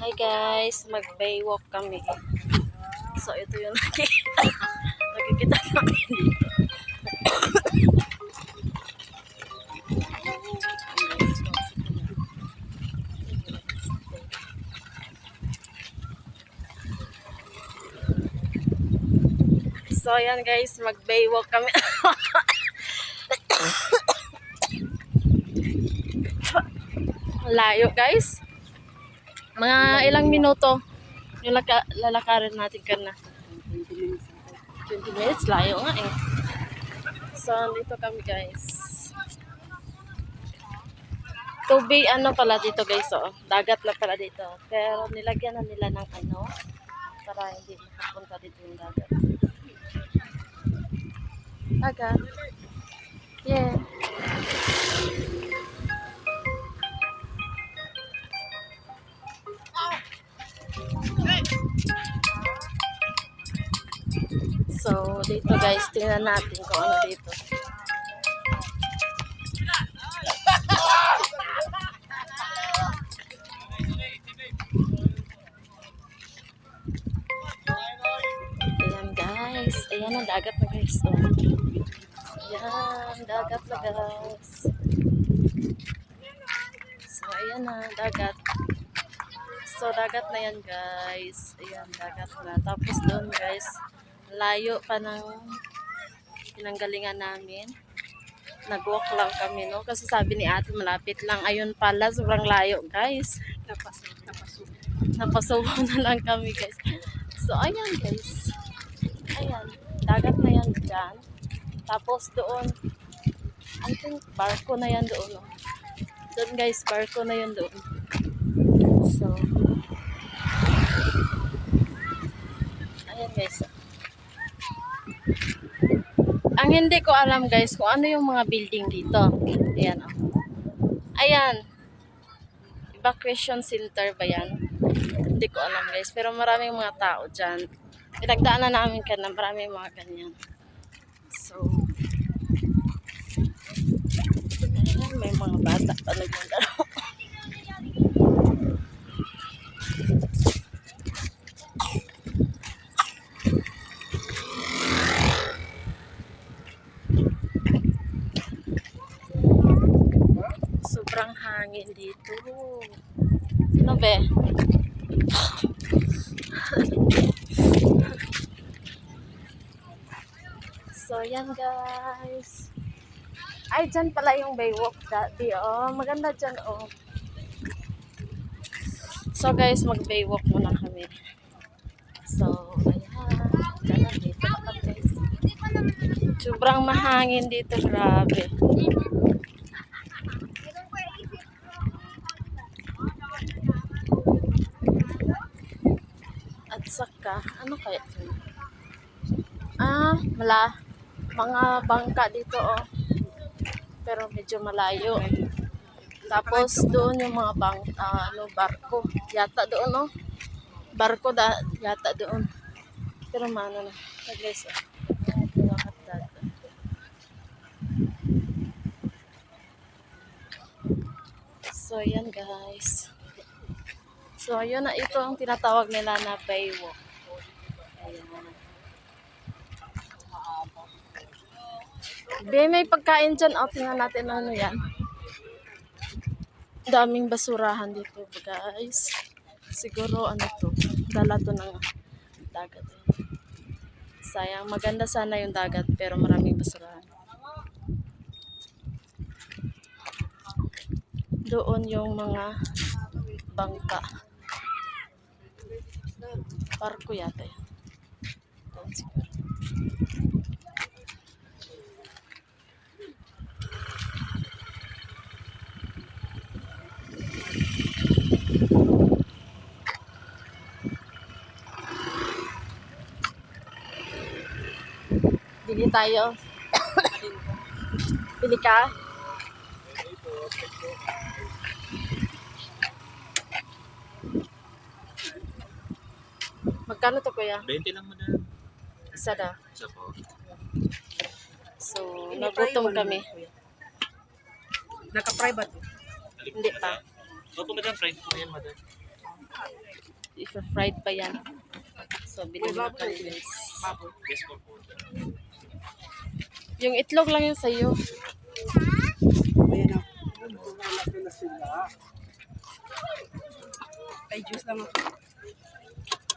Hi guys, mag-baywalk kami. So ito yung nakikita namin dito. So ayan guys, mag-baywalk kami. Layo guys. Mga ilang minuto yung lalakarin natin kana. 20 minutes, layo nga eh. So dito kami guys. Tubig ano pala dito guys, oh. Dagat na pala dito. Pero nilagyan na nila ng ano para hindi makapunta dito yung dagat. Dagat. Yeah. So, dito guys, tingnan natin kung ano dito. Ayan guys. Ayan ang dagat na guys. Oh. Ayan, dagat na guys. So, ayan na, dagat. So, dagat na yan guys. Ayan, dagat na. Tapos doon guys, layo pa ng pinanggalingan namin. Nag-walk lang kami, no? Kasi sabi ni ate, malapit lang. Ayun pala, sobrang layo, guys. Napasubo na lang kami, guys. So, ayan, guys. Ayan. Dagat na yan dyan. Tapos doon, I think, barko na yan doon, no? Doon, guys, barko na yan doon. So, ayan, guys. Ang hindi ko alam guys kung ano yung mga building dito. Ayan o. Ayan. Evacuation center ba yan? Hindi ko alam guys. Pero maraming mga tao dyan. Pinagdaanan namin ka na maraming mga ganyan. So. Ayan, may mga bata pa naglalaro. Sobrang hangin dito. Ano be? So, yan guys. Ay, dyan pala yung baywalk dati. Oh, maganda dyan, oh. So, guys, mag-baywalk muna kami. So, ayan. Dyan dito na guys. Sobrang mahangin dito. Grabe. At saka, ano kaya? Mga bangka dito, oh. Pero medyo malayo. Tapos doon yung mga barko. Yata doon, no? Barko yata doon. Pero mano na. Guys, oh. So, yan guys. So, yun na ito ang tinatawag nila na baywalk. Ayan. May pagkain dyan. O, tingnan natin ano yan. Daming basurahan dito, guys. Siguro, ano to. Dala to ng dagat. Sayang. Maganda sana yung dagat, pero maraming basurahan. Doon yung mga bangka. Barko yata yan. Bili tayo. Bili ka? Magkano to kuya? 20 lang mo na. Isa na. Isa po. So, nagutom kami. Naka-private. Hindi pa. Opo, madam. Friend po yan, madam. I-fried pa yan. So, bilhin na kami guys. Yung itlog lang yung sa'yo. Ayan o. Ay, juice lang ako.